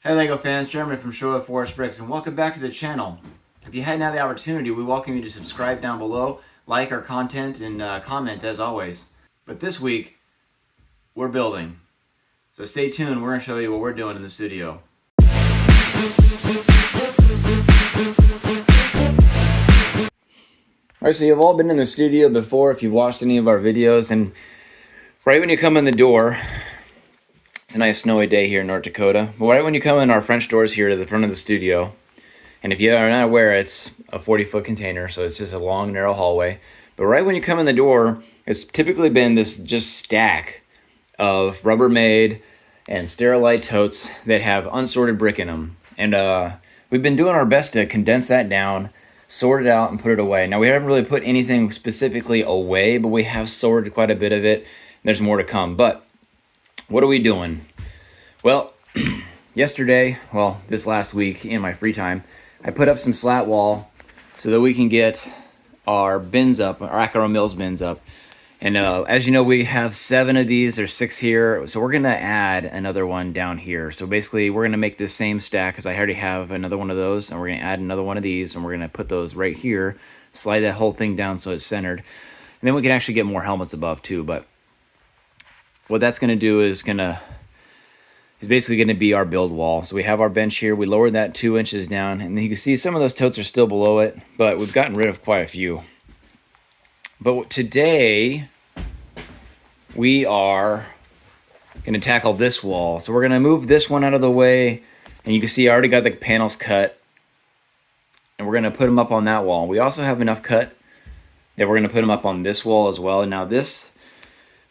Hey LEGO fans, Jeremy from Sherwood Forest Bricks, and welcome back to the channel. If you hadn't had the opportunity, we welcome you to subscribe down below, like our content, and comment as always. But this week, we're building. So stay tuned, we're going to show you what we're doing in the studio. Alright, so you've all been in the studio before if you've watched any of our videos, and right when you come in the door, it's a nice snowy day here in North Dakota, but right when you come in our French doors here to the front of the studio, and if you are not aware, it's a 40-foot container, so it's just a long, narrow hallway. But right when you come in the door, it's typically been this just stack of Rubbermaid and Sterilite totes that have unsorted brick in them. And we've been doing our best to condense that down, sort it out, and put it away. Now, we haven't really put anything specifically away, but we have sorted quite a bit of it. There's more to come. But what are we doing? Well, this last week in my free time, I put up some slat wall so that we can get our bins up, our Acro Mills bins up. And as you know, we have 7 of these. There's 6 here. So we're going to add another one down here. So basically, we're going to make this same stack because I already have another one of those. And we're going to add another one of these. And we're going to put those right here. Slide that whole thing down so it's centered. And then we can actually get more helmets above too. But what that's going to do is basically going to be our build wall. So we have our bench here. We lowered that 2 inches down, and you can see some of those totes are still below it, but we've gotten rid of quite a few. But today we are going to tackle this wall. So we're going to move this one out of the way, and you can see I already got the panels cut, and we're going to put them up on that wall. We also have enough cut that we're going to put them up on this wall as well. And now this,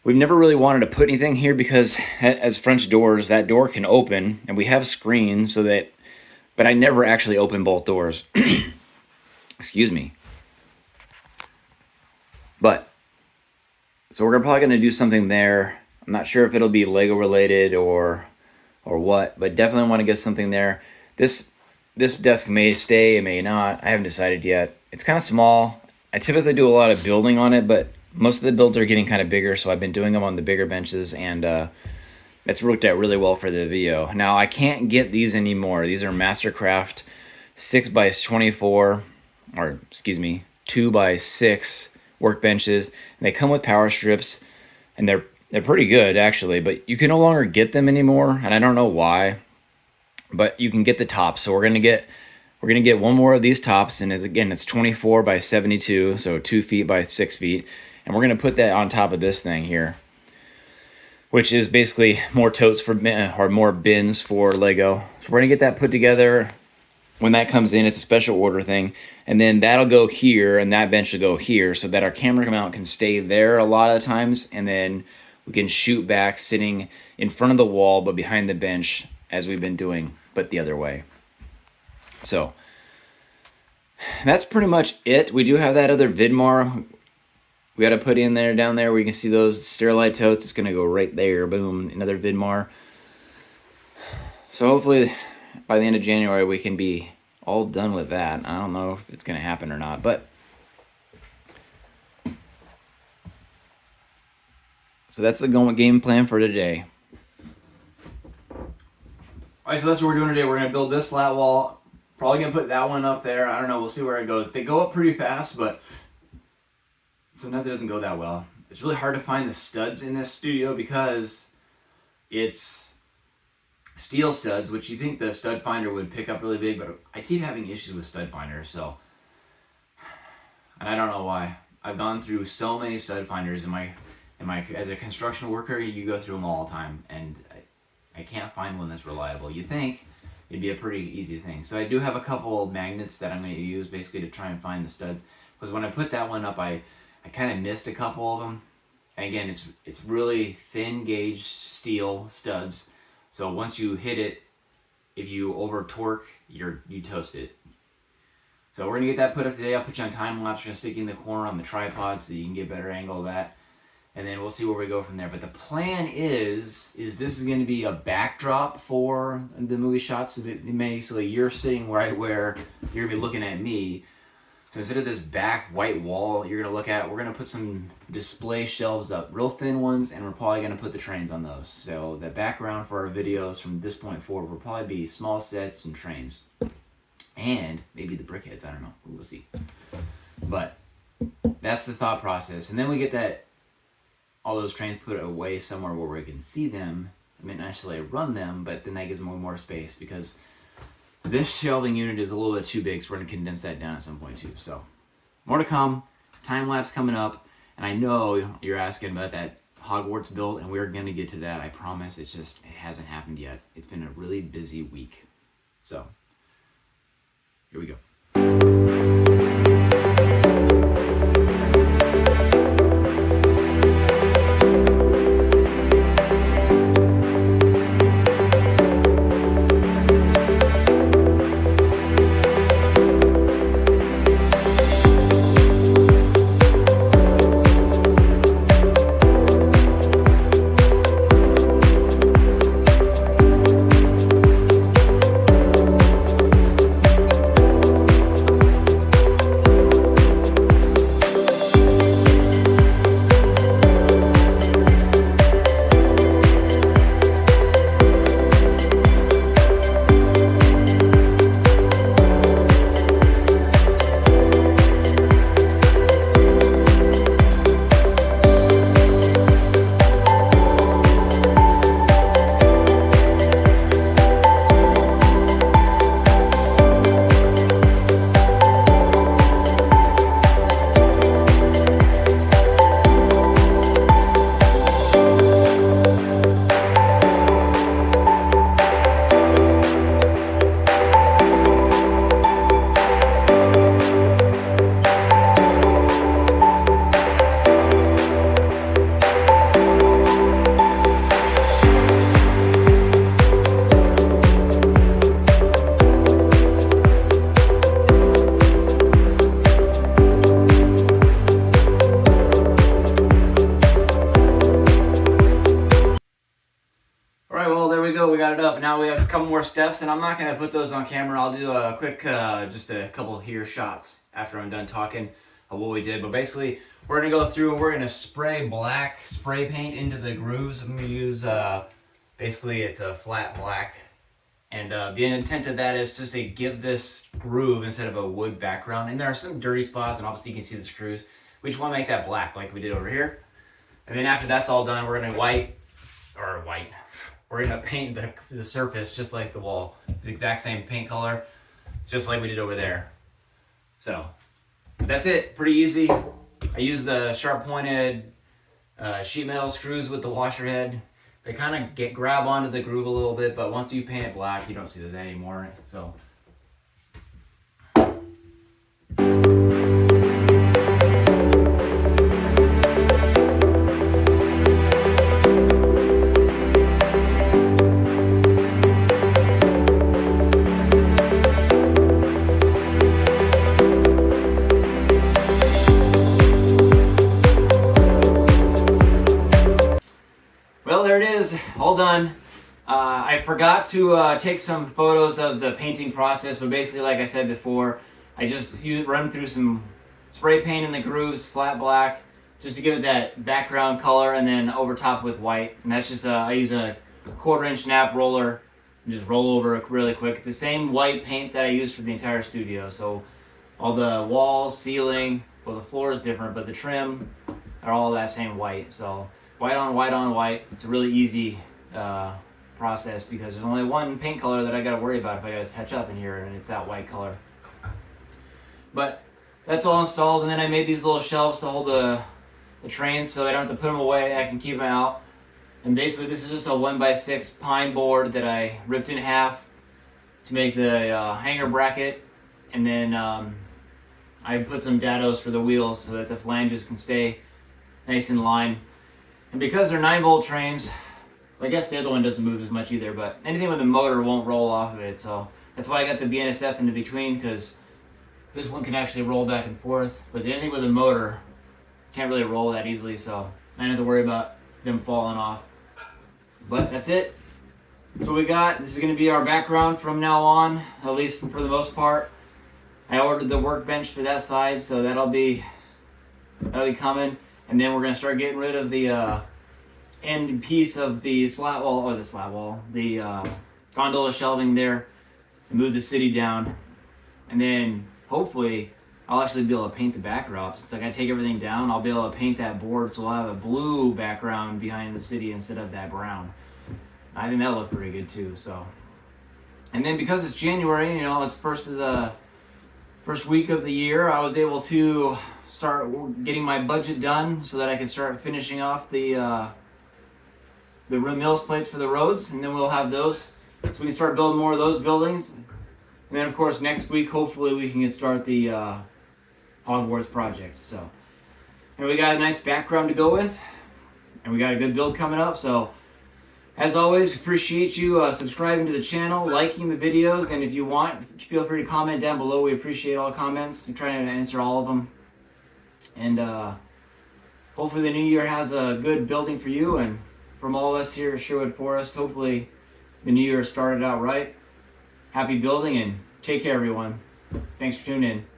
we've never really wanted to put anything here because as French doors, that door can open, and we have screens so that, but I never actually open both doors. Excuse me. But, so we're probably going to do something there. I'm not sure if it'll be Lego related or what, but definitely want to get something there. This desk may stay, it may not. I haven't decided yet. It's kind of small. I typically do a lot of building on it, but most of the builds are getting kind of bigger, so I've been doing them on the bigger benches, and it's worked out really well for the video. Now, I can't get these anymore. These are Mastercraft 6x24, or excuse me, 2x6 workbenches, and they come with power strips, and they're pretty good actually, but you can no longer get them anymore, and I don't know why, but you can get the tops. So we're gonna get one more of these tops, and it's 24 by 72, so 2 feet by 6 feet. And we're going to put that on top of this thing here, which is basically more totes or more bins for Lego. So we're going to get that put together. When that comes in, it's a special order thing. And then that'll go here, and that bench will go here, so that our camera mount can stay there a lot of the times. And then we can shoot back sitting in front of the wall, but behind the bench, as we've been doing, but the other way. So that's pretty much it. We do have that other Vidmar we got to put in there, down there where you can see those Sterilite totes. It's going to go right there. Boom, another Vidmar. So hopefully by the end of January we can be all done with that. I don't know if it's going to happen or not, but so that's the game plan for today. Alright, so that's what we're doing today. We're going to build this slat wall. Probably going to put that one up there. I don't know. We'll see where it goes. They go up pretty fast, but sometimes it doesn't go that well. It's really hard to find the studs in this studio because it's steel studs, which you think the stud finder would pick up really big, but I keep having issues with stud finders, so, and I don't know why. I've gone through so many stud finders in my as a construction worker. You go through them all the time, and I can't find one that's reliable. You'd think it'd be a pretty easy thing. So I do have a couple magnets that I'm going to use basically to try and find the studs, because when I put that one up, I kind of missed a couple of them. And again, it's really thin gauge steel studs. So once you hit it, if you over torque, you toast it. So we're gonna get that put up today. I'll put you on time lapse. We're gonna stick you in the corner on the tripod so you can get a better angle of that. And then we'll see where we go from there. But the plan is this is gonna be a backdrop for the movie shots. So basically you're sitting right where you're gonna be looking at me. So instead of this back white wall you're gonna look at, we're gonna put some display shelves up, real thin ones, and we're probably gonna put the trains on those. So the background for our videos from this point forward will probably be small sets and trains. And maybe the brickheads, I don't know, we'll see. But that's the thought process. And then we get all those trains put away somewhere where we can see them. I mean, not necessarily run them, but then that gives more space, because this shelving unit is a little bit too big, so we're going to condense that down at some point too. So more to come, time lapse coming up, and I know you're asking about that Hogwarts build, and we're going to get to that, I promise. It's just, it hasn't happened yet. It's been a really busy week. So here we go. We got it up. Now we have a couple more steps, and I'm not going to put those on camera. I'll do a quick, just a couple here shots after I'm done talking of what we did. But basically, we're going to go through and we're going to spray black spray paint into the grooves. I'm going to use, basically it's a flat black. And the intent of that is just to give this groove instead of a wood background. And there are some dirty spots, and obviously you can see the screws. We just want to make that black like we did over here. And then after that's all done, we're going to we're going to paint the surface just like the wall. It's the exact same paint color, just like we did over there. So that's it, pretty easy. I use the sharp pointed sheet metal screws with the washer head. They kind of grab onto the groove a little bit, but once you paint it black, you don't see that anymore. So. Well, there it is, all done. I forgot to take some photos of the painting process, but basically, like I said before, I just run through some spray paint in the grooves, flat black, just to give it that background color, and then over top with white. And that's just, I use a 1/4-inch nap roller and just roll over it really quick. It's the same white paint that I use for the entire studio. So all the walls, ceiling, well, the floor is different, but the trim are all that same white. So white on white on white. It's a really easy process because there's only one paint color that I got to worry about if I got to touch up in here, and it's that white color. But that's all installed, and then I made these little shelves to hold the trains so I don't have to put them away. I can keep them out. And basically this is just a 1x6 pine board that I ripped in half to make the hanger bracket, and then I put some dados for the wheels so that the flanges can stay nice in line. And because they're 9-volt trains, I guess the other one doesn't move as much either, but anything with a motor won't roll off of it. So that's why I got the BNSF in the between, because this one can actually roll back and forth. But anything with a motor can't really roll that easily, so I don't have to worry about them falling off. But that's it. That's what we got. This is going to be our background from now on, at least for the most part. I ordered the workbench for that side, so that'll be coming. And then we're gonna start getting rid of the end piece of the slat wall, the gondola shelving there, and move the city down. And then hopefully I'll actually be able to paint the backdrop. Since I gotta take everything down, I'll be able to paint that board so we'll have a blue background behind the city instead of that brown. I think that'll look pretty good too. So, and then because it's January, you know, it's first week of the year, I was able to start getting my budget done so that I can start finishing off the mills plates for the roads, and then we'll have those so we can start building more of those buildings. And then of course next week hopefully we can start the Hogwarts project. So, and we got a nice background to go with, and we got a good build coming up. So as always, appreciate you subscribing to the channel, liking the videos, and if you want, feel free to comment down below. We appreciate all comments. We're trying to answer all of them. And hopefully the new year has a good building for you, and from all of us here at Sherwood Forest, hopefully the new year started out right. Happy building, and take care everyone. Thanks for tuning in.